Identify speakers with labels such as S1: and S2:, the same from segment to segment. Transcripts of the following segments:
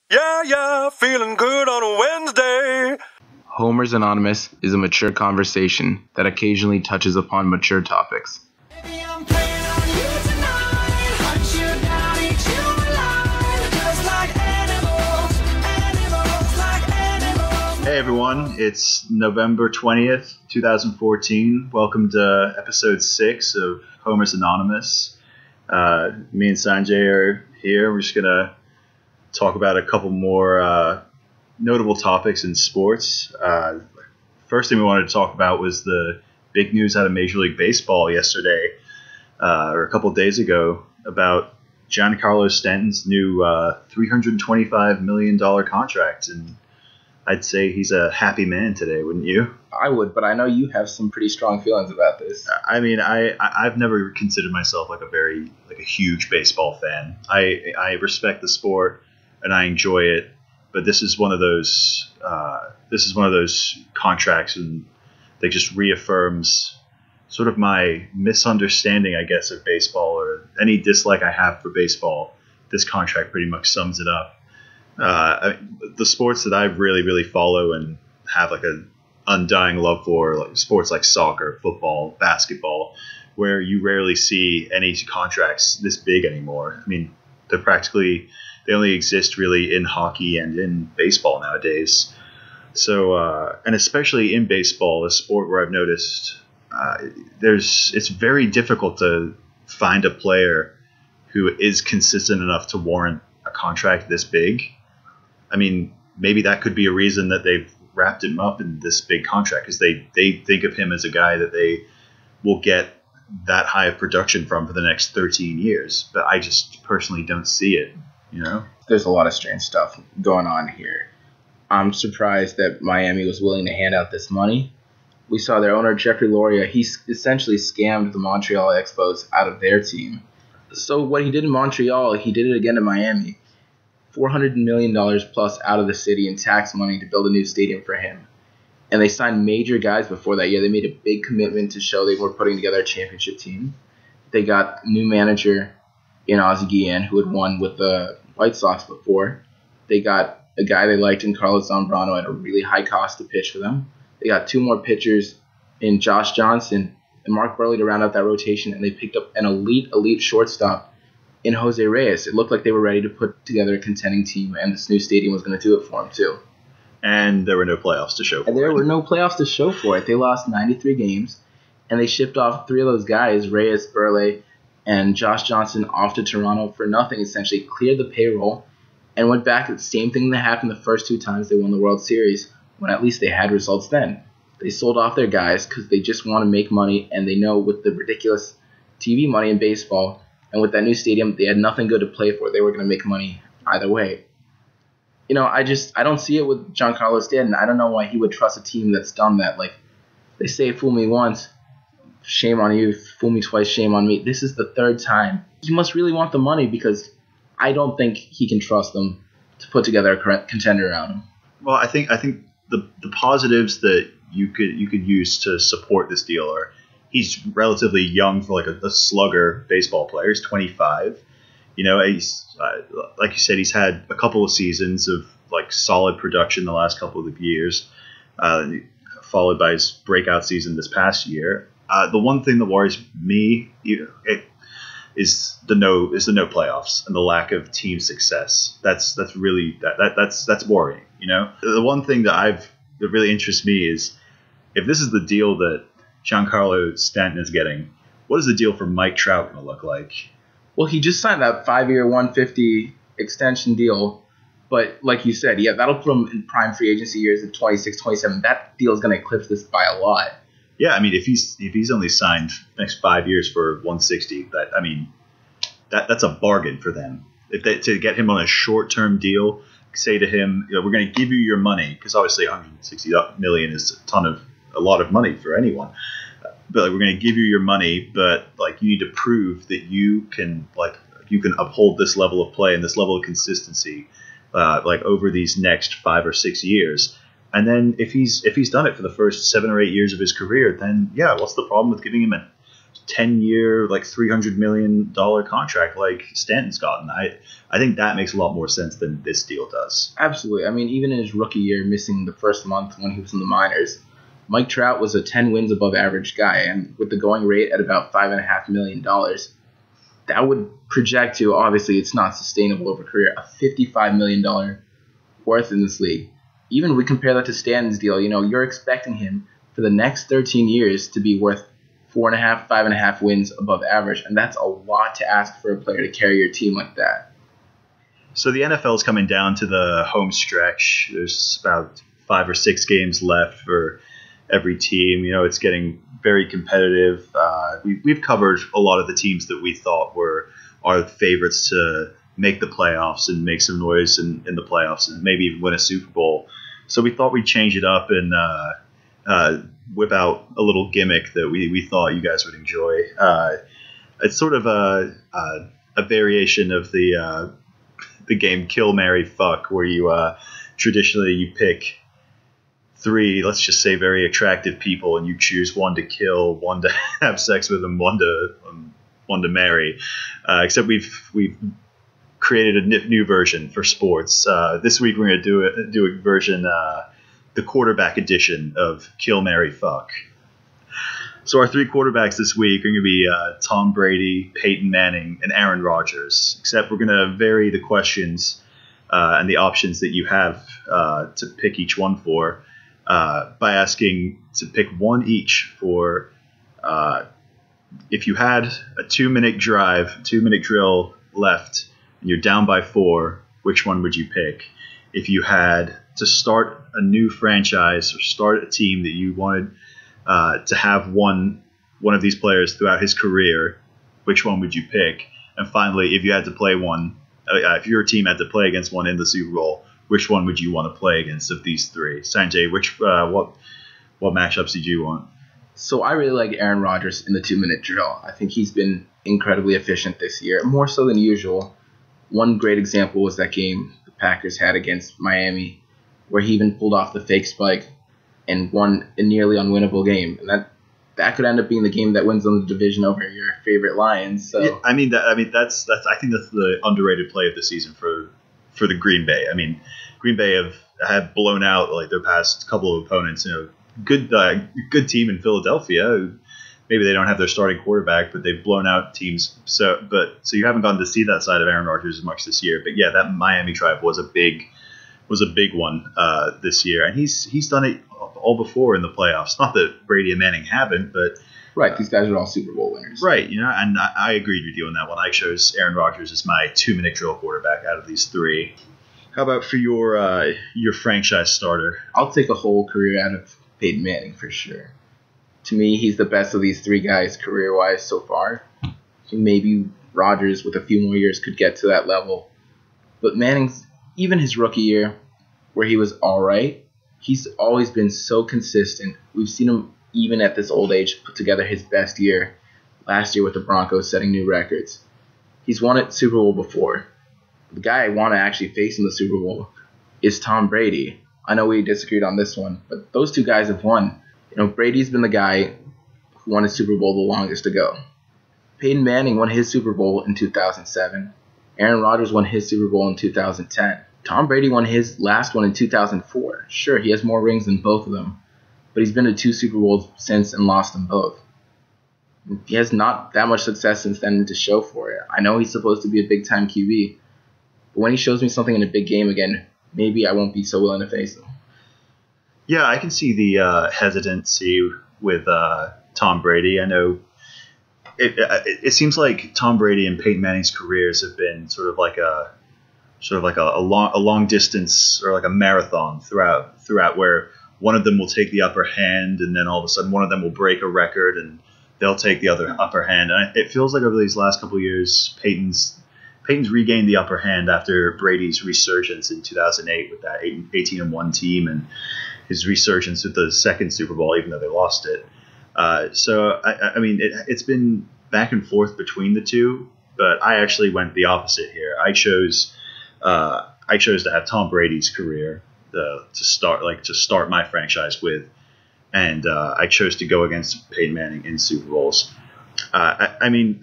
S1: Yeah, feeling good on a Wednesday.
S2: Homer's Anonymous is a mature conversation that occasionally touches upon mature topics.
S3: Hey everyone, it's November 20th, 2014. Welcome to episode 6 of Homer's Anonymous. Me and Sanjay are here. We're just going to talk about a couple more notable topics in sports. First thing we wanted to talk about was the big news out of Major League Baseball yesterday, or a couple days ago, about Giancarlo Stanton's new $325 million contract. And I'd say he's a happy man today, wouldn't you?
S2: I would, but I know you have some pretty strong feelings about this.
S3: I mean, I've never considered myself like a huge baseball fan. I respect the sport and I enjoy it, but this is one of those contracts, and that just reaffirms sort of my misunderstanding, I guess, of baseball, or any dislike I have for baseball. This contract pretty much sums it up. The sports that I really follow and have like an undying love for, like sports like soccer, football, basketball, where you rarely see any contracts this big anymore. I mean, they only exist really in hockey and in baseball nowadays. So, and especially in baseball, a sport where I've noticed it's very difficult to find a player who is consistent enough to warrant a contract this big. I mean, maybe that could be a reason that they've wrapped him up in this big contract, because they think of him as a guy that they will get that high of production from for the next 13 years. But I just personally don't see it, you know?
S2: There's a lot of strange stuff going on here. I'm surprised that Miami was willing to hand out this money. We saw their owner, Jeffrey Loria, he essentially scammed the Montreal Expos out of their team. So what he did in Montreal, he did it again in Miami. $400 million plus out of the city in tax money to build a new stadium for him. And they signed major guys before that year. They made a big commitment to show they were putting together a championship team. They got a new manager in Ozzie Guillen, who had won with the White Sox before. They got a guy they liked in Carlos Zambrano at a really high cost to pitch for them. They got 2 more pitchers in Josh Johnson and Mark Burley to round out that rotation, and they picked up an elite shortstop in Jose Reyes. It looked like they were ready to put together a contending team, and this new stadium was going to do it for them too.
S3: And there were no playoffs to show for it.
S2: And there were no playoffs to show for it. They lost 93 games, and they shipped off 3 of those guys, Reyes, Burley, and Josh Johnson, off to Toronto for nothing, essentially cleared the payroll, and went back to the same thing that happened the first 2 times they won the World Series, when at least they had results then. They sold off their guys because they just want to make money, and they know with the ridiculous TV money in baseball, and with that new stadium, they had nothing good to play for. They were going to make money either way. You know, I don't see it with Giancarlo Stanton. I don't know why he would trust a team that's done that. Like, they say, fool me once, shame on you. Fool me twice, shame on me. This is the 3rd time. He must really want the money, because I don't think he can trust them to put together a contender around him.
S3: Well, I think the positives that you could use to support this deal are, he's relatively young for like a slugger baseball player. He's 25. You know, he's like you said, he's had a couple of seasons of like solid production the last couple of years, followed by his breakout season this past year. The one thing that worries me is the no playoffs and the lack of team success. That's really that's worrying. You know, the one thing that really interests me is, if this is the deal that Giancarlo Stanton is getting, what is the deal for Mike Trout going to look like?
S2: Well, he just signed that 5-year, $150 extension deal. But like you said, yeah, that'll put him in prime free agency years of 26, 27. That deal is going to eclipse this by a lot.
S3: Yeah, I mean, if he's only signed next 5 years for $160, that's a bargain for them. To get him on a short-term deal, say to him, we're going to give you your money, because obviously $160 million is a lot of money for anyone. But we're going to give you your money, but like, you need to prove that you can uphold this level of play and this level of consistency, like over these next 5 or 6 years. And then if he's done it for the first 7 or 8 years of his career, then yeah, what's the problem with giving him a 10-year, like $300 million contract like Stanton's gotten. I think that makes a lot more sense than this deal does.
S2: Absolutely. I mean, even in his rookie year, missing the first month when he was in the minors, Mike Trout was a 10 wins above average guy, and with the going rate at about $5.5 million, that would project to, obviously it's not sustainable over career, a $55 million worth in this league. Even we compare that to Stanton's deal, you're expecting him for the next 13 years to be worth 4.5, 5.5 wins above average, and that's a lot to ask for a player to carry your team like that.
S3: So the NFL is coming down to the home stretch. There's about 5 or 6 games left for every team. It's getting very competitive. We've covered a lot of the teams that we thought were our favorites to make the playoffs and make some noise in the playoffs and maybe even win a Super Bowl. So we thought we'd change it up and whip out a little gimmick that we thought you guys would enjoy. It's sort of a variation of the game Kill, Marry, Fuck, where you traditionally you pick 3, let's just say, very attractive people, and you choose one to kill, one to have sex with, and one to marry. Except we've created a new version for sports. This week we're going to do a version, the quarterback edition of Kill, Marry, Fuck. So our 3 quarterbacks this week are going to be Tom Brady, Peyton Manning, and Aaron Rodgers. Except we're going to vary the questions and the options that you have to pick each one for by asking to pick one each for if you had a 2-minute drive, 2-minute drill left, and you're down by 4, which one would you pick? If you had to start a new franchise or start a team that you wanted to have one of these players throughout his career, which one would you pick? And finally, if you had to play one, if your team had to play against one in the Super Bowl, which one would you want to play against of these 3? Sanjay, what matchups did you want?
S2: So I really like Aaron Rodgers in the 2-minute drill. I think he's been incredibly efficient this year, more so than usual. One great example was that game the Packers had against Miami, where he even pulled off the fake spike and won a nearly unwinnable game. And that could end up being the game that wins them the division over your favorite Lions. So
S3: yeah, I think that's the underrated play of the season for the Green Bay. I mean, Green Bay have blown out like their past couple of opponents. Good team in Philadelphia. Maybe they don't have their starting quarterback, but they've blown out teams. So you haven't gotten to see that side of Aaron Rodgers as much this year. But yeah, that Miami drive was a big one this year, and he's done it all before in the playoffs. Not that Brady and Manning haven't, but
S2: right, these guys are all Super Bowl winners.
S3: Right, and I agreed with you on that one. I chose Aaron Rodgers as my 2-minute drill quarterback out of these 3. How about for your franchise starter?
S2: I'll take a whole career out of Peyton Manning for sure. To me, he's the best of these 3 guys career-wise so far. Maybe Rodgers with a few more years could get to that level. But Manning's, even his rookie year, where he was all right, he's always been so consistent. We've seen him, even at this old age, put together his best year last year with the Broncos, setting new records. He's won a Super Bowl before. The guy I want to actually face in the Super Bowl is Tom Brady. I know we disagreed on this one, but those 2 guys have won. Brady's been the guy who won his Super Bowl the longest ago. Peyton Manning won his Super Bowl in 2007. Aaron Rodgers won his Super Bowl in 2010. Tom Brady won his last one in 2004. Sure, he has more rings than both of them, but he's been to 2 Super Bowls since and lost them both. He has not that much success since then to show for it. I know he's supposed to be a big-time QB, but when he shows me something in a big game again, maybe I won't be so willing to face him.
S3: Yeah, I can see the hesitancy with Tom Brady. I know it seems like Tom Brady and Peyton Manning's careers have been sort of like a long distance or like a marathon throughout where one of them will take the upper hand and then all of a sudden one of them will break a record and they'll take the other upper hand. And it feels like over these last couple of years, Peyton's regained the upper hand after Brady's resurgence in 2008 with that 18-1 team and his resurgence with the second Super Bowl, even though they lost it. So it's been back and forth between the 2, but I actually went the opposite here. I chose to have Tom Brady's career to start my franchise with, and I chose to go against Peyton Manning in Super Bowls. I mean,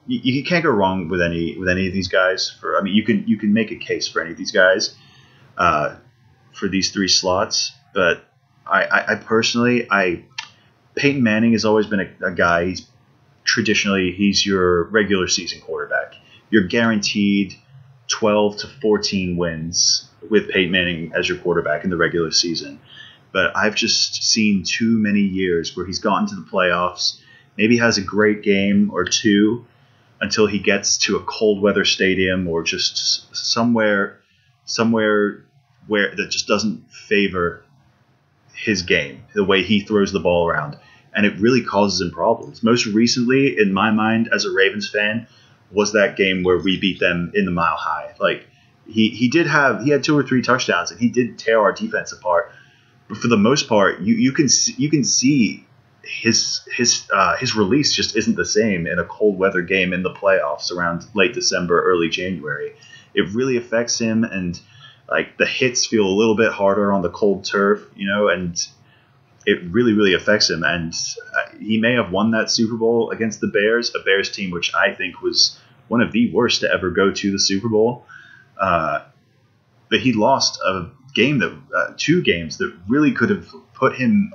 S3: you can't go wrong with any of these guys. You can make a case for any of these guys for these three slots. But I personally, Peyton Manning has always been a guy. He's your regular season quarterback. You're guaranteed 12 to 14 wins with Peyton Manning as your quarterback in the regular season. But I've just seen too many years where he's gotten to the playoffs, maybe has a great game or two until he gets to a cold weather stadium or just somewhere where that just doesn't favor his game, the way he throws the ball around. And it really causes him problems. Most recently, in my mind, as a Ravens fan, was that game where we beat them in the Mile High. Like he had 2 or 3 touchdowns and he did tear our defense apart. But for the most part, you can see his release just isn't the same in a cold weather game in the playoffs around late December, early January. It really affects him, and like the hits feel a little bit harder on the cold turf, and it really, really affects him. And he may have won that Super Bowl against the Bears, a Bears team which I think was one of the worst to ever go to the Super Bowl. But he lost a game 2 games that really could have put him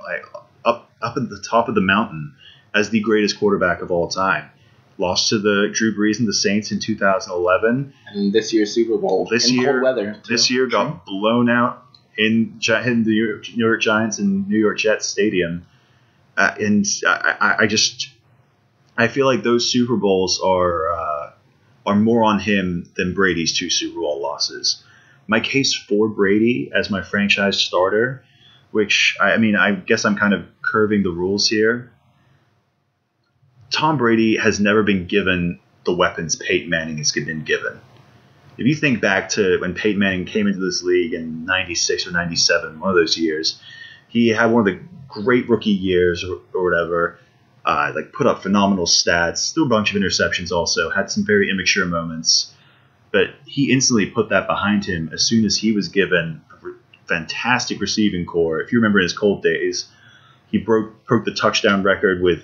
S3: up at the top of the mountain as the greatest quarterback of all time. Lost to the Drew Brees and the Saints in 2011.
S2: And this year's Super Bowl cold weather.
S3: This year got blown out in the New York Giants and New York Jets stadium. And I feel like those Super Bowls are more on him than Brady's 2 Super Bowl losses. My case for Brady as my franchise starter, which I guess I'm kind of curving the rules here. Tom Brady has never been given the weapons Peyton Manning has been given. If you think back to when Peyton Manning came into this league in 96 or 97, one of those years, he had one of the great rookie years or whatever, put up phenomenal stats, threw a bunch of interceptions also, had some very immature moments. But he instantly put that behind him as soon as he was given a fantastic receiving core. If you remember in his Colt days, he broke the touchdown record with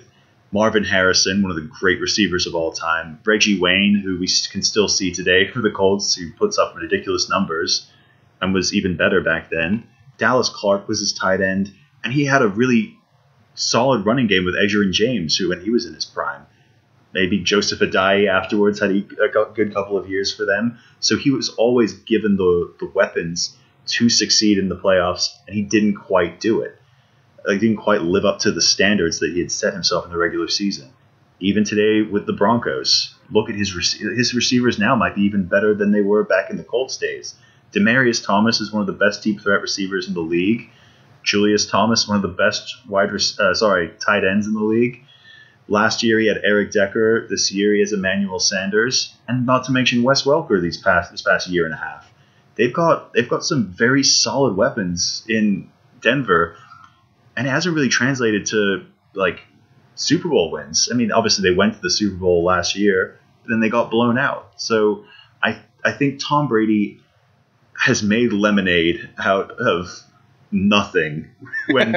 S3: Marvin Harrison, one of the great receivers of all time. Reggie Wayne, who we can still see today for the Colts, who puts up ridiculous numbers and was even better back then. Dallas Clark was his tight end, and he had a really solid running game with Edgerrin James, who when he was in his prime. Maybe Joseph Adai afterwards had a good couple of years for them. So he was always given the weapons to succeed in the playoffs, and he didn't quite do it. He didn't quite live up to the standards that he had set himself in the regular season. Even today with the Broncos, look at his receivers now might be even better than they were back in the Colts days. Demaryius Thomas is one of the best deep threat receivers in the league. Julius Thomas, one of the best tight ends in the league. Last year he had Eric Decker. This year he has Emmanuel Sanders, and not to mention Wes Welker this past year and a half. They've got some very solid weapons in Denver, and it hasn't really translated to Super Bowl wins. Obviously they went to the Super Bowl last year, but then they got blown out. So I think Tom Brady has made lemonade out of nothing when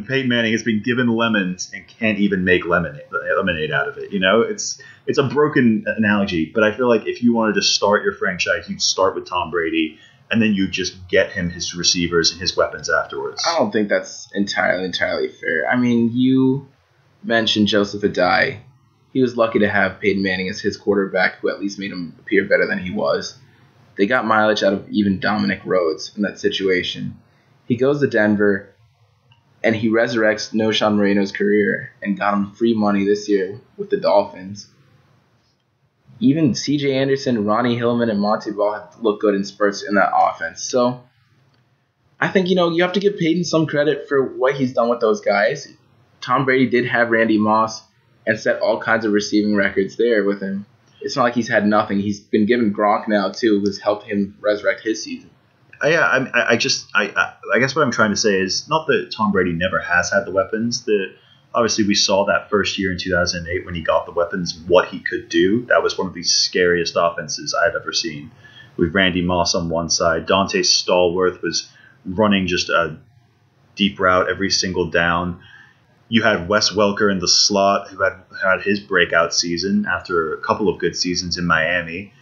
S3: Peyton Manning has been given lemons and can't even make lemonade out of it. It's a broken analogy, but I feel like if you wanted to start your franchise, you'd start with Tom Brady, and then you just get him his receivers and his weapons afterwards.
S2: I don't think that's entirely fair. You mentioned Joseph Adai. He was lucky to have Peyton Manning as his quarterback, who at least made him appear better than he was. They got mileage out of even Dominic Rhodes in that situation. He goes to Denver, and he resurrects Knowshon Moreno's career and got him free money this year with the Dolphins. Even C.J. Anderson, Ronnie Hillman, and Monty Ball have looked good in spurts in that offense. So I think, you have to give Peyton some credit for what he's done with those guys. Tom Brady did have Randy Moss and set all kinds of receiving records there with him. It's not like he's had nothing. He's been given Gronk now, too, who's helped him resurrect his season.
S3: Yeah, I guess what I'm trying to say is not that Tom Brady never has had the weapons. Obviously, we saw that first year in 2008 when he got the weapons, what he could do. That was one of the scariest offenses I've ever seen. With Randy Moss on one side, Dante Stallworth was running just a deep route every single down. You had Wes Welker in the slot, who had his breakout season after a couple of good seasons in Miami.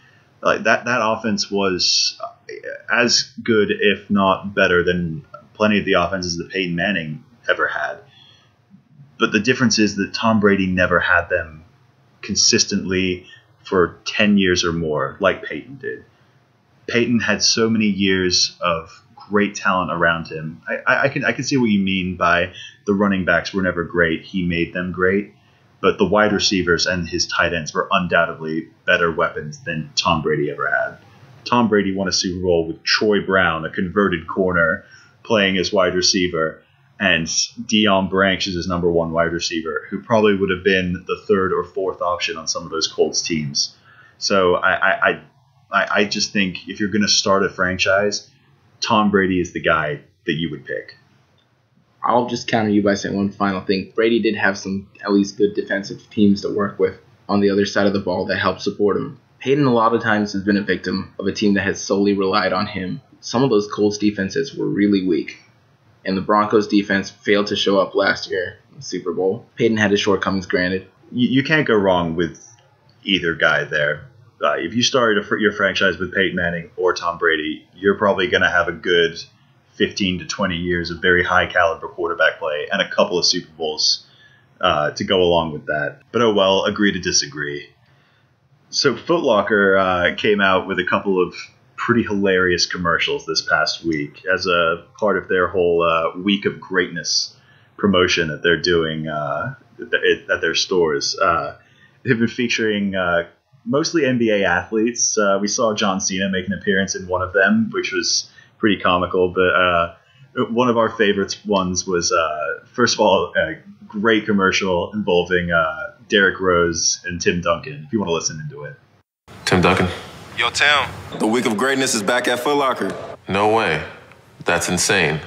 S3: Like that offense was as good, if not better, than plenty of the offenses that Peyton Manning ever had. But the difference is that Tom Brady never had them consistently for 10 years or more like Peyton did. Peyton had so many years of great talent around him. I can see what you mean by the running backs were never great. He made them great. But the wide receivers and his tight ends were undoubtedly better weapons than Tom Brady ever had. Tom Brady won a Super Bowl with Troy Brown, a converted corner, playing as wide receiver, and Deion Branch is his number one wide receiver, who probably would have been the third or fourth option on some of those Colts teams. So I just think if you're going to start a franchise, Tom Brady is the guy that you would pick.
S2: I'll just counter you by saying one final thing. Brady did have some at least good defensive teams to work with on the other side of the ball that helped support him. Peyton a lot of times has been a victim of a team that has solely relied on him. Some of those Colts defenses were really weak, and the Broncos defense failed to show up last year in the Super Bowl. Peyton had his shortcomings, granted.
S3: You can't go wrong with either guy there. If you started your franchise with Peyton Manning or Tom Brady, you're probably going to have a good 15 to 20 years of very high caliber quarterback play and a couple of Super Bowls to go along with that. But oh well, agree to disagree. So Footlocker came out with a couple of pretty hilarious commercials this past week as a part of their whole Week of Greatness promotion that they're doing at their stores. They've been featuring mostly NBA athletes. We saw John Cena make an appearance in one of them, which was pretty comical. But one of our favorite ones was, first of all, a great commercial involving Derrick Rose and Tim Duncan, if you want to listen into it.
S1: Tim Duncan.
S4: Yo, Tim, the Week of Greatness is back at Footlocker.
S1: No way. That's insane.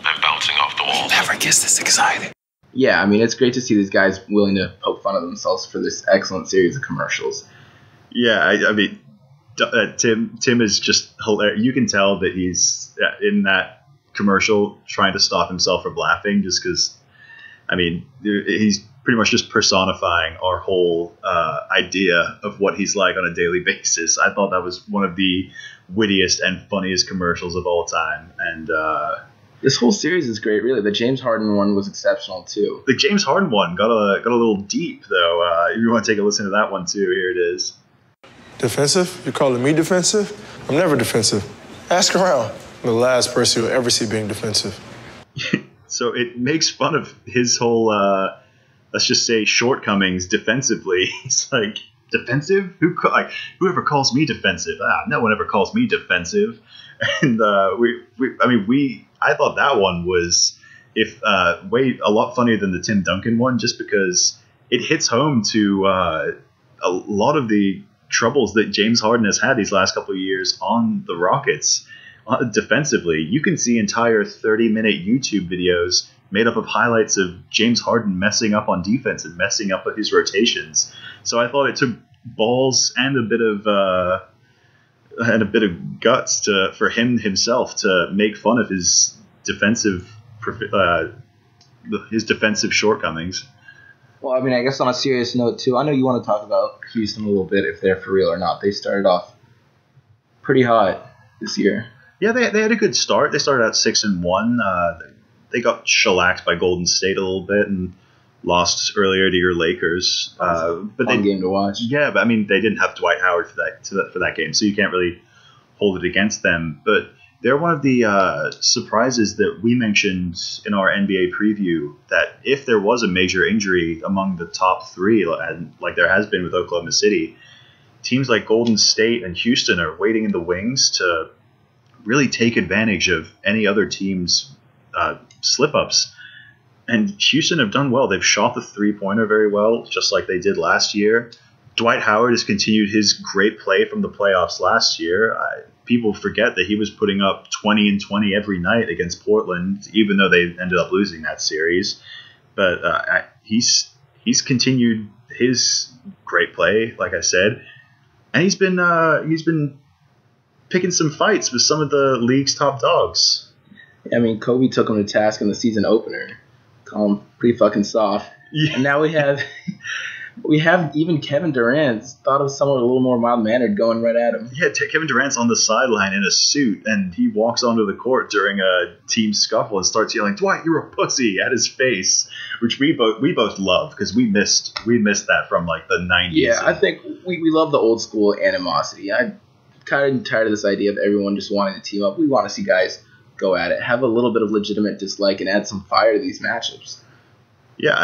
S1: I'm bouncing off the wall.
S4: Never gets this excited.
S2: Yeah, I mean, it's great to see these guys willing to poke fun of themselves for this excellent series of commercials.
S3: Yeah, I mean, Tim is just hilarious. You can tell that he's in that commercial trying to stop himself from laughing just because, I mean, he's pretty much just personifying our whole idea of what he's like on a daily basis. I thought that was one of the wittiest and funniest commercials of all time. And
S2: this whole series is great, really. The James Harden one was exceptional, too.
S3: The James Harden one got a little deep, though. If you want to take a listen to that one, too, here it is.
S5: Defensive? You're calling me defensive? I'm never defensive. Ask around. I'm the last person you'll ever see being defensive.
S3: So it makes fun of his whole, let's just say, shortcomings defensively. He's like, defensive? Whoever calls me defensive? No one ever calls me defensive. And I thought that one was way a lot funnier than the Tim Duncan one, just because it hits home to a lot of the troubles that James Harden has had these last couple of years on the Rockets defensively. You can see entire 30-minute YouTube videos made up of highlights of James Harden messing up on defense and messing up his rotations. So I thought it took balls and a bit of guts for him himself to make fun of his defensive shortcomings.
S2: Well, I mean, I guess on a serious note, too, I know you want to talk about Houston a little bit, if they're for real or not. They started off pretty hot this year.
S3: Yeah, they had a good start. They started out 6-1. They got shellacked by Golden State a little bit and lost earlier to your Lakers.
S2: But fun game to watch.
S3: Yeah, but I mean, they didn't have Dwight Howard for that game, so you can't really hold it against them. But they're one of the surprises that we mentioned in our NBA preview, that if there was a major injury among the top three, like there has been with Oklahoma City, teams like Golden State and Houston are waiting in the wings to really take advantage of any other team's slip-ups. And Houston have done well. They've shot the three-pointer very well, just like they did last year. Dwight Howard has continued his great play from the playoffs last year. People forget that he was putting up 20 and 20 every night against Portland, even though they ended up losing that series. But he's continued his great play, like I said, and he's been picking some fights with some of the league's top dogs.
S2: I mean, Kobe took him to task in the season opener a call him pretty fucking soft.
S3: Yeah.
S2: And now we have even Kevin Durant thought of someone a little more mild-mannered going right at him.
S3: Yeah, Kevin Durant's on the sideline in a suit, and he walks onto the court during a team scuffle and starts yelling, "Dwight, you're a pussy," at his face, which we both love because we missed that from like the 90s.
S2: Yeah, I think we love the old school animosity. I'm kind of tired of this idea of everyone just wanting to team up. We want to see guys go at it, have a little bit of legitimate dislike, and add some fire to these matchups.
S3: Yeah,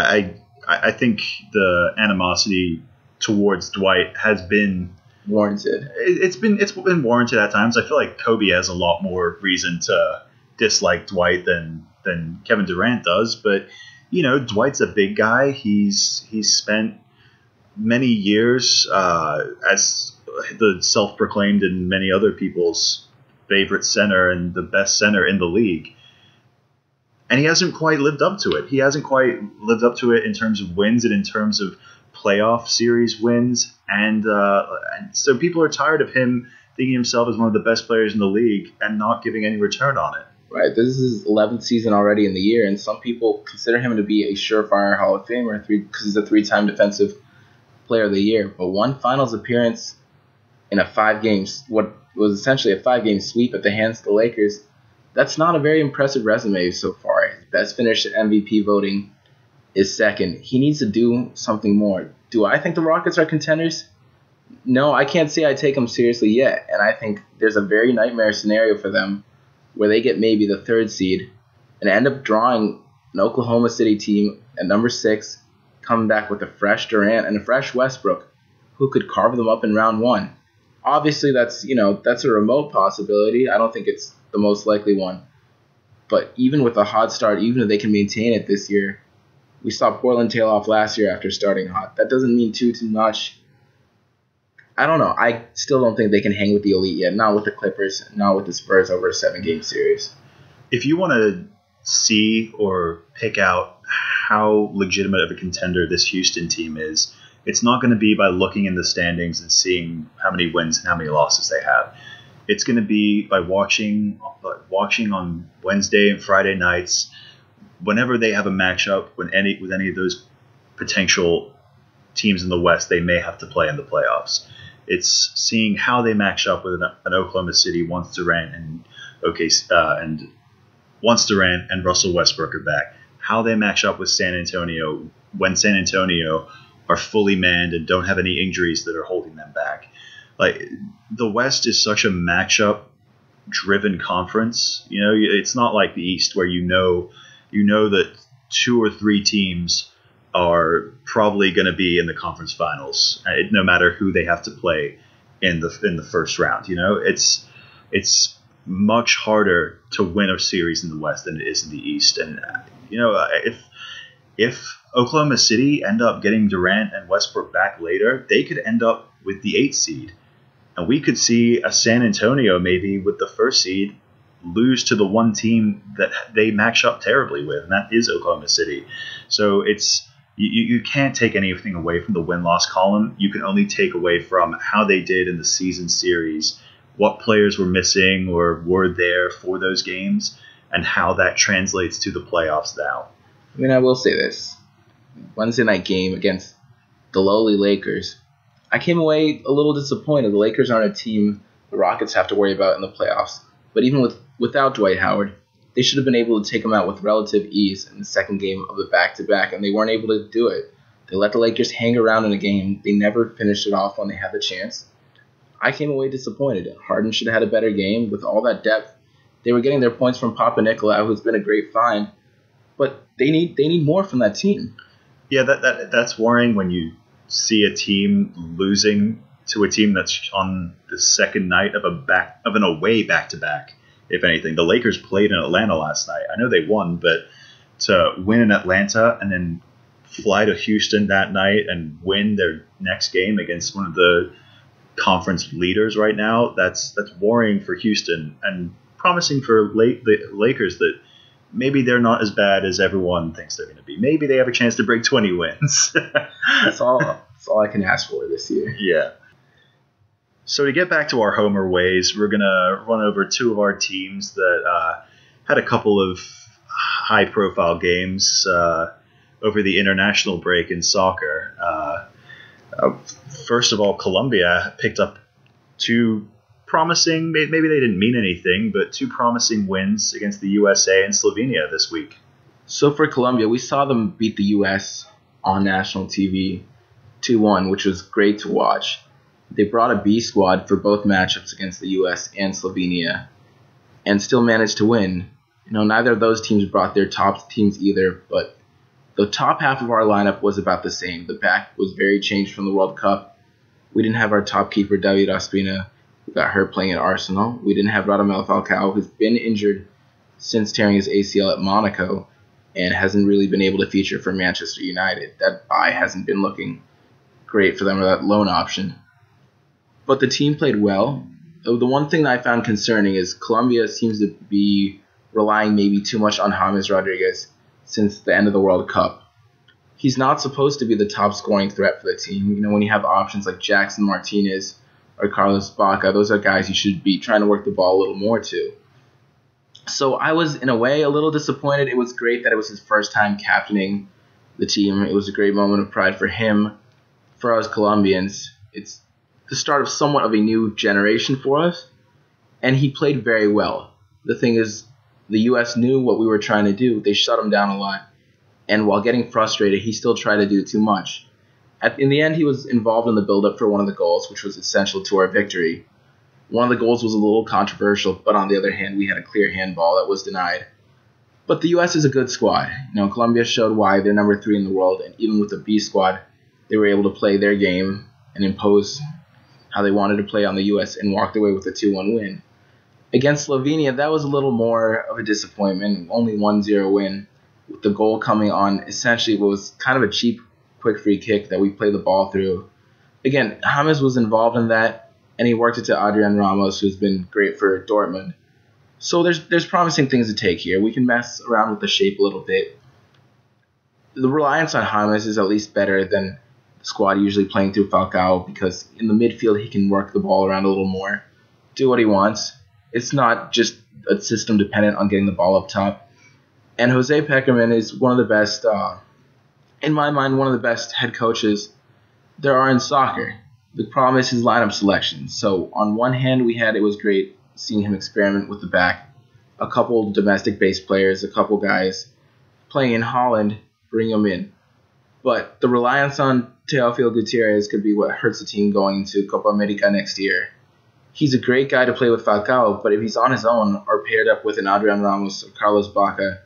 S3: I think the animosity towards Dwight has been
S2: warranted.
S3: It's been warranted at times. I feel like Kobe has a lot more reason to dislike Dwight than Kevin Durant does. But Dwight's a big guy. He's spent many years as the self-proclaimed and many other people's favorite center and the best center in the league. And he hasn't quite lived up to it. He hasn't quite lived up to it in terms of wins and in terms of playoff series wins. And so people are tired of him thinking himself as one of the best players in the league and not giving any return on it.
S2: Right. This is his 11th season already in the year, and some people consider him to be a surefire Hall of Famer because he's a 3-time Defensive Player of the Year. But one finals appearance in what was essentially a 5-game sweep at the hands of the Lakers, that's not a very impressive resume so far. His best finish at MVP voting is second. He needs to do something more. Do I think the Rockets are contenders? No, I can't say I take them seriously yet, and I think there's a very nightmare scenario for them where they get maybe the 3rd seed and end up drawing an Oklahoma City team at number 6, coming back with a fresh Durant and a fresh Westbrook who could carve them up in round 1. Obviously, that's a remote possibility. I don't think it's the most likely one. But even with a hot start, even if they can maintain it this year, we saw Portland tail off last year after starting hot. That doesn't mean too much. I don't know. I still don't think they can hang with the elite yet. Not with the Clippers, not with the Spurs over a 7-game series.
S3: If you want to see or pick out how legitimate of a contender this Houston team is, it's not going to be by looking in the standings and seeing how many wins and how many losses they have. It's going to be by watching on Wednesday and Friday nights, whenever they have a matchup with any of those potential teams in the West they may have to play in the playoffs. It's seeing how they match up with an Oklahoma City once Durant and Russell Westbrook are back. How they match up with San Antonio when San Antonio are fully manned and don't have any injuries that are holding them back. Like, the West is such a matchup-driven conference. It's not like the East where you know that 2 or 3 teams are probably going to be in the conference finals, no matter who they have to play in the first round. It's much harder to win a series in the West than it is in the East. And if Oklahoma City end up getting Durant and Westbrook back later, they could end up with the 8th seed. And we could see a San Antonio maybe with the 1st seed lose to the one team that they match up terribly with, and that is Oklahoma City. So you can't take anything away from the win-loss column. You can only take away from how they did in the season series, what players were missing or were there for those games, and how that translates to the playoffs now.
S2: I mean, I will say this. Wednesday night game against the lowly Lakers, I came away a little disappointed. The Lakers aren't a team the Rockets have to worry about in the playoffs. But even without Dwight Howard, they should have been able to take him out with relative ease in the second game of the back-to-back, and they weren't able to do it. They let the Lakers hang around in a game. They never finished it off when they had the chance. I came away disappointed. Harden should have had a better game with all that depth. They were getting their points from Papa Nicolau, who's been a great find, but they need more from that team.
S3: Yeah, that's worrying when you see a team losing to a team that's on the second night of an away back-to-back. If anything, the Lakers played in Atlanta last night. I know they won, but to win in Atlanta and then fly to Houston that night and win their next game against one of the conference leaders right now, that's worrying for Houston and promising for the Lakers that maybe they're not as bad as everyone thinks they're going to be. Maybe they have a chance to break 20 wins.
S2: That's all I can ask for this year.
S3: Yeah. So to get back to our homer ways, we're going to run over 2 of our teams that had a couple of high-profile games over the international break in soccer. First of all, Colombia picked up two promising, maybe they didn't mean anything, but two promising wins against the USA and Slovenia this week.
S2: So for Colombia, we saw them beat the U.S. on national TV 2-1, which was great to watch. They brought a B squad for both matchups against the U.S. and Slovenia and still managed to win. Neither of those teams brought their top teams either, but the top half of our lineup was about the same. The back was very changed from the World Cup. We didn't have our top keeper, David Ospina, who got hurt playing at Arsenal. We didn't have Radamel Falcao, who's been injured since tearing his ACL at Monaco and hasn't really been able to feature for Manchester United. That buy hasn't been looking great for them, or that loan option. But the team played well. The one thing that I found concerning is Colombia seems to be relying maybe too much on James Rodriguez since the end of the World Cup. He's not supposed to be the top scoring threat for the team. When you have options like Jackson Martinez or Carlos Baca, those are guys you should be trying to work the ball a little more to. So I was, in a way, a little disappointed. It was great that it was his first time captaining the team. It was a great moment of pride for him. For us Colombians, it's the start of somewhat of a new generation for us, and he played very well. The thing is, the U.S. knew what we were trying to do. They shut him down a lot, and while getting frustrated, he still tried to do too much. In the end, he was involved in the build-up for one of the goals, which was essential to our victory. One of the goals was a little controversial, but on the other hand, we had a clear handball that was denied. But the U.S. is a good squad. Colombia showed why they're number 3 in the world, and even with the B squad, they were able to play their game and impose how they wanted to play on the U.S. and walked away with a 2-1 win. Against Slovenia, that was a little more of a disappointment, only 1-0 win, with the goal coming on essentially what was kind of a cheap, quick free kick that we played the ball through. Again, James was involved in that, and he worked it to Adrian Ramos, who's been great for Dortmund. So there's promising things to take here. We can mess around with the shape a little bit. The reliance on James is at least better than the squad usually playing through Falcao, because in the midfield he can work the ball around a little more, do what he wants. It's not just a system dependent on getting the ball up top. And Jose Pekerman is one of the best, in my mind, one of the best head coaches there are in soccer. The problem is his lineup selection. So on one hand, it was great seeing him experiment with the back. A couple domestic-based players, a couple guys playing in Holland, bring them in. But the reliance on Teófilo Gutiérrez could be what hurts the team going into Copa America next year. He's a great guy to play with Falcao, but if he's on his own or paired up with an Adrian Ramos or Carlos Baca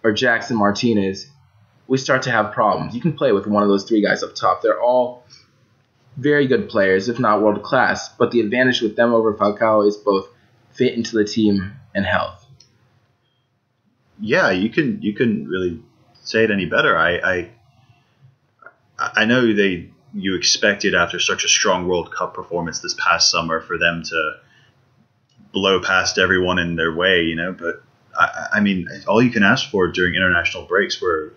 S2: or Jackson Martinez, we start to have problems. You can play with one of those 3 guys up top. They're all very good players, if not world class, but the advantage with them over Falcao is both fit into the team and health.
S3: Yeah, you couldn't really say it any better. I know you expected after such a strong World Cup performance this past summer for them to blow past everyone in their way, but I mean, all you can ask for during international breaks where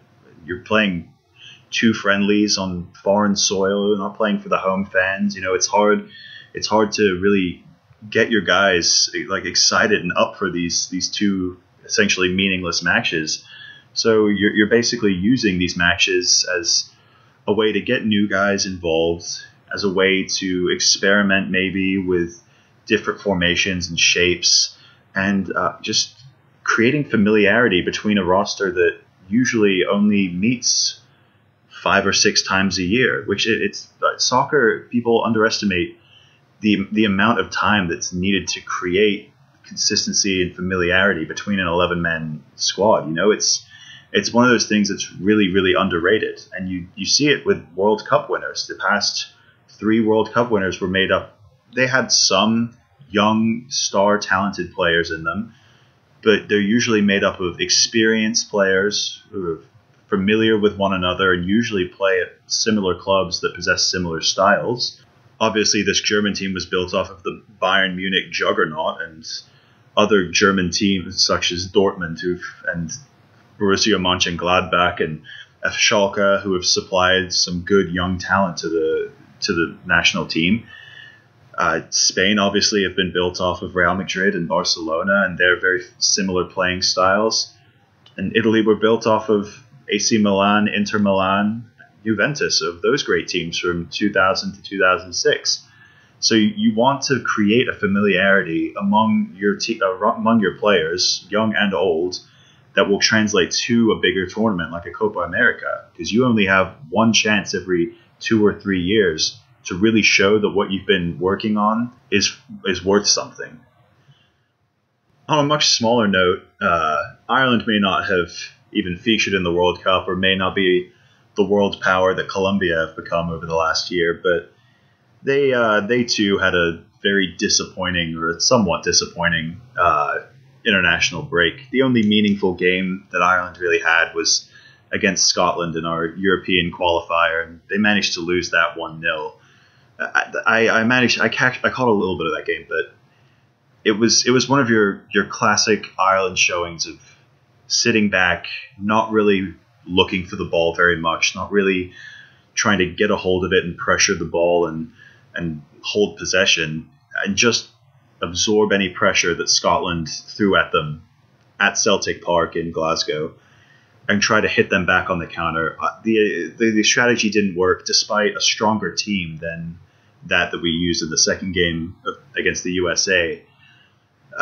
S3: you're playing 2 friendlies on foreign soil, you're not playing for the home fans, it's hard to really get your guys excited and up for these 2 essentially meaningless matches. So you're basically using these matches as a way to get new guys involved, as a way to experiment maybe with different formations and shapes, and just creating familiarity between a roster that usually only meets 5 or 6 times a year, which it's soccer, people underestimate the amount of time that's needed to create consistency and familiarity between an 11-man squad. It's one of those things that's really, really underrated. And you see it with World Cup winners. The past 3 World Cup winners were made up. They had some young, star, talented players in them, but they're usually made up of experienced players who are familiar with one another and usually play at similar clubs that possess similar styles. Obviously, this German team was built off of the Bayern Munich juggernaut and other German teams such as Dortmund and Borussia Mönchengladbach and F. Schalke, who have supplied some good young talent to the national team. Spain obviously have been built off of Real Madrid and Barcelona, and they're very similar playing styles. And Italy were built off of AC Milan, Inter Milan, Juventus, of those great teams from 2000 to 2006. So you want to create a familiarity among your players, young and old, that will translate to a bigger tournament like a Copa America, because you only have one chance every 2 or 3 years to really show that what you've been working on is worth something. On a much smaller note, Ireland may not have even featured in the World Cup, or may not be the world power that Colombia have become over the last year, but they too had a very disappointing, or somewhat disappointing, international break. The only meaningful game that Ireland really had was against Scotland in our European qualifier, and they managed to lose that 1-0. I caught a little bit of that game, but it was one of your classic Ireland showings of sitting back, not really looking for the ball very much, not really trying to get a hold of it and pressure the ball and hold possession, and just absorb any pressure that Scotland threw at them at Celtic Park in Glasgow, and try to hit them back on the counter. The strategy didn't work, despite a stronger team than that we used in the second game against the USA.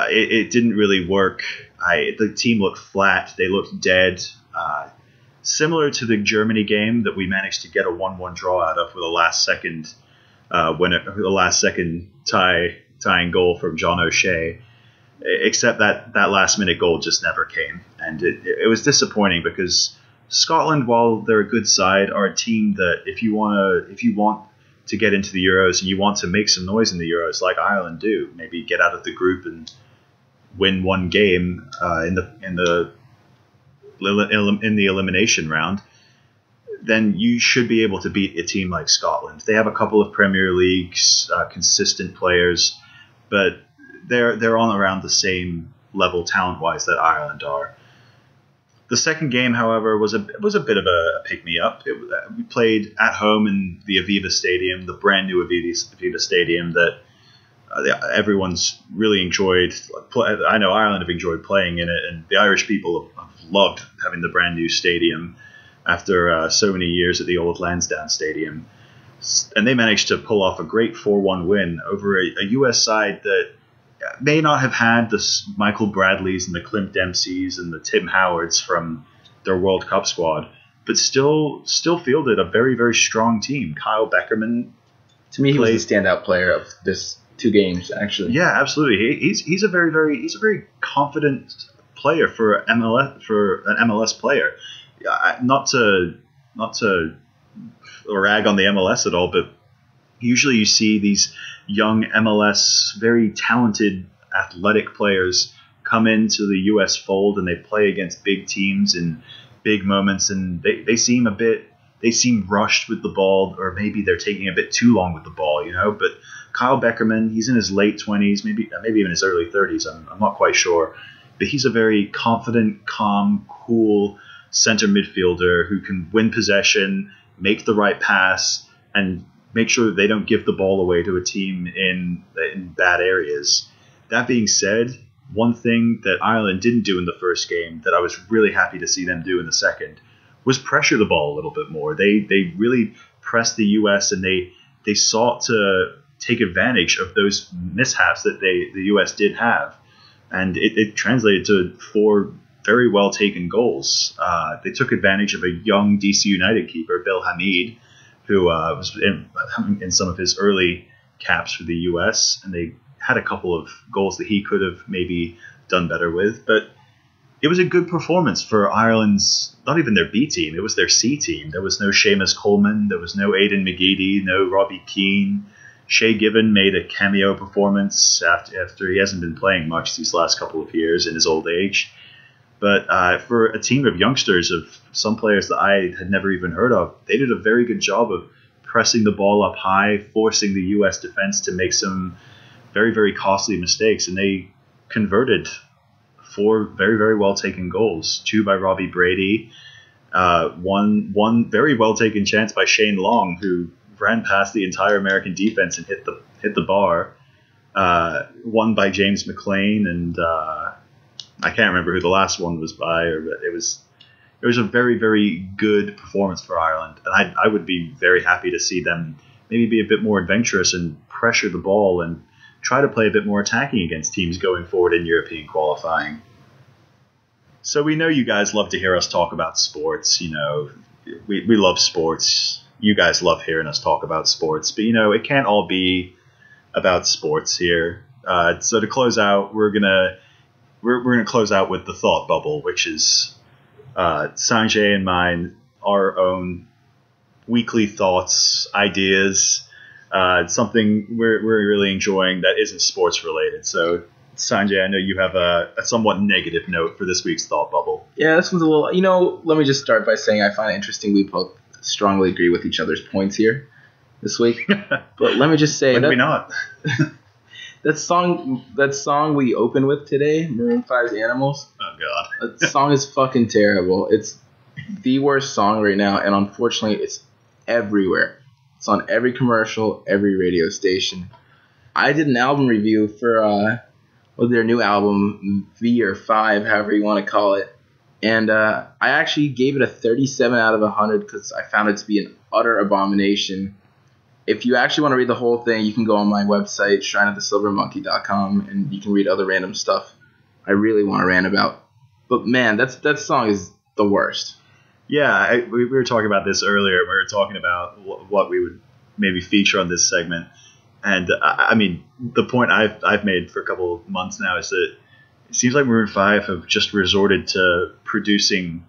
S3: It didn't really work. The team looked flat. They looked dead. Similar to the Germany game that we managed to get a 1-1 draw out of with a last second tying goal from John O'Shea, except that last minute goal just never came, and it was disappointing, because Scotland, while they're a good side, are a team that if you want to get into the Euros and you want to make some noise in the Euros like Ireland do, maybe get out of the group and win one game in the elimination round, then you should be able to beat a team like Scotland. They have a couple of Premier Leagues, consistent players, but they're on around the same level talent-wise that Ireland are. The second game, however, was a bit of a pick-me-up. We played at home in the Aviva Stadium, the brand new Aviva Stadium that everyone's really enjoyed. I know Ireland have enjoyed playing in it, and the Irish people have loved having the brand new stadium after so many years at the old Lansdowne Stadium. And they managed to pull off a great 4-1 win over a U.S. side that may not have had the Michael Bradleys and the Clint Dempseys and the Tim Howards from their World Cup squad, but still fielded a very, very strong team. Kyle Beckerman,
S2: to me, he was the standout player of this 2 games, actually.
S3: Yeah, absolutely. He's a very confident player for an MLS player. Not to rag on the MLS at all, but usually you see these young MLS, very talented, athletic players come into the U.S. fold, and they play against big teams in big moments, and they seem rushed with the ball, or maybe they're taking a bit too long with the ball, But Kyle Beckerman, he's in his late 20s, maybe even his early 30s. I'm not quite sure, but he's a very confident, calm, cool center midfielder who can win possession, make the right pass, and make sure that they don't give the ball away to a team in bad areas. That being said, one thing that Ireland didn't do in the first game that I was really happy to see them do in the second was pressure the ball a little bit more. They really pressed the U.S. and they sought to take advantage of those mishaps that the U.S. did have. And it translated to 4 very well taken goals. They took advantage of a young DC United keeper, Bill Hamid, who was in some of his early caps for the U.S., and they had a couple of goals that he could have maybe done better with. But it was a good performance for Ireland's, not even their B team, it was their C team. There was no Seamus Coleman, there was no Aidan McGeady, no Robbie Keane. Shay Given made a cameo performance after he hasn't been playing much these last couple of years in his old age. But for a team of youngsters, of some players that I had never even heard of, they did a very good job of pressing the ball up high, forcing the U.S. defense to make some very, very costly mistakes. And they converted 4 very, very well taken goals. 2 by Robbie Brady, one very well taken chance by Shane Long, who ran past the entire American defense and hit the bar. One by James McLean, and I can't remember who the last one was by, but it was a very, very good performance for Ireland, and I would be very happy to see them maybe be a bit more adventurous and pressure the ball and try to play a bit more attacking against teams going forward in European qualifying. So we know you guys love to hear us talk about sports. We love sports. You guys love hearing us talk about sports, but it can't all be about sports here. So to close out, we're gonna close out with the thought bubble, which is Sanjay and mine, our own weekly thoughts, ideas, something we're really enjoying that isn't sports related. So Sanjay, I know you have a somewhat negative note for this week's thought bubble.
S2: Yeah, this one's a little. Let me just start by saying I find it interesting we both strongly agree with each other's points here this week. But let me just say
S3: When do we not?
S2: That song we open with today, Maroon 5's Animals.
S3: Oh God,
S2: that song is fucking terrible. It's the worst song right now, and unfortunately, it's everywhere. It's on every commercial, every radio station. I did an album review for their new album, V or 5, however you want to call it. And I actually gave it a 37 out of 100 because I found it to be an utter abomination. If you actually want to read the whole thing, you can go on my website, shrineofthesilvermonkey.com, and you can read other random stuff I really want to rant about. But man, that song is the worst.
S3: Yeah, we were talking about this earlier. We were talking about what we would maybe feature on this segment. And I mean, the point I've made for a couple of months now is that it seems like Maroon 5 have just resorted to producing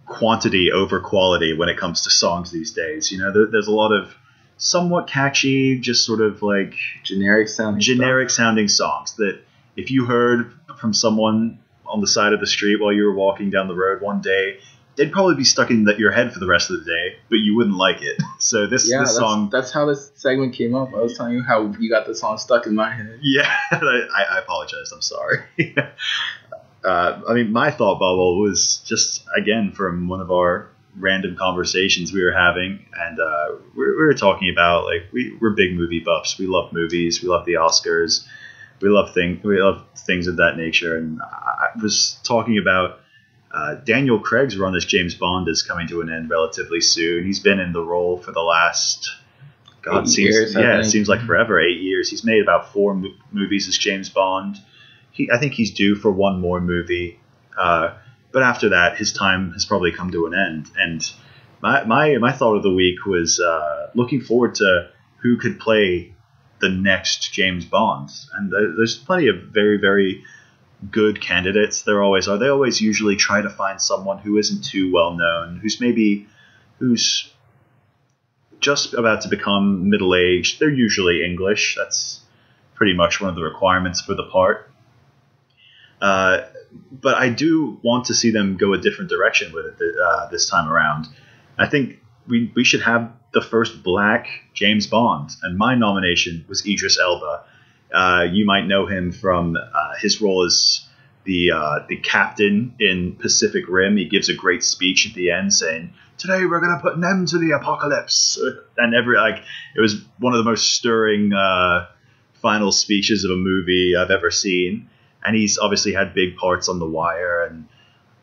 S3: quantity over quality when it comes to songs these days. There's a lot of somewhat catchy, just sort of like
S2: generic sounding
S3: songs that if you heard from someone on the side of the street while you were walking down the road one day, they'd probably be stuck in your head for the rest of the day, but you wouldn't like it. So this song...
S2: That's how this segment came up. I was telling you how you got the song stuck in my head.
S3: Yeah, I apologize. I'm sorry. I mean, my thought bubble was just, again, from one of our random conversations we were having, and we were talking about, like, we're big movie buffs. We love movies. We love the Oscars. We love things of that nature. And I was talking about Daniel Craig's run as James Bond is coming to an end relatively soon. He's been in the role for the last, it seems like forever, 8 years. He's made about 4 movies as James Bond. I think he's due for one more movie. But after that, his time has probably come to an end. And my thought of the week was looking forward to who could play the next James Bond. And there's plenty of very, very good candidates. There always are. They always usually try to find someone who isn't too well known, who's just about to become middle-aged. They're usually English. That's pretty much one of the requirements for the part. But I do want to see them go a different direction with it this time around. I think we should have the first black James Bond, and my nomination was Idris Elba. You might know him from his role as the captain in Pacific Rim. He gives a great speech at the end saying, "Today we're going to put an end to the apocalypse." And it was one of the most stirring final speeches of a movie I've ever seen. And he's obviously had big parts on The Wire and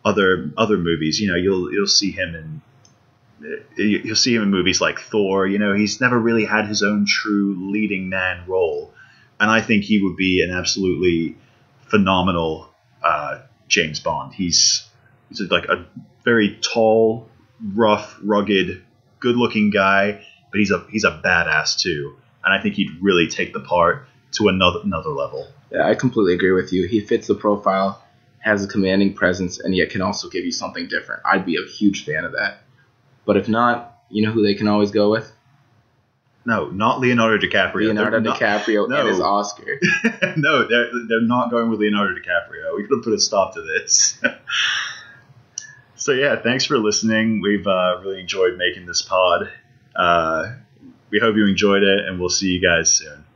S3: other movies. You'll see him in movies like Thor. He's never really had his own true leading man role. And I think he would be an absolutely phenomenal James Bond. He's like a very tall, rough, rugged, good-looking guy, but he's a badass too. And I think he'd really take the part to another level.
S2: Yeah, I completely agree with you. He fits the profile, has a commanding presence, and yet can also give you something different. I'd be a huge fan of that. But if not, you know who they can always go with?
S3: No, not Leonardo DiCaprio.
S2: DiCaprio and his Oscar.
S3: No, they're not going with Leonardo DiCaprio. We could have put a stop to this. So yeah, thanks for listening. We've really enjoyed making this pod. We hope you enjoyed it, and we'll see you guys soon.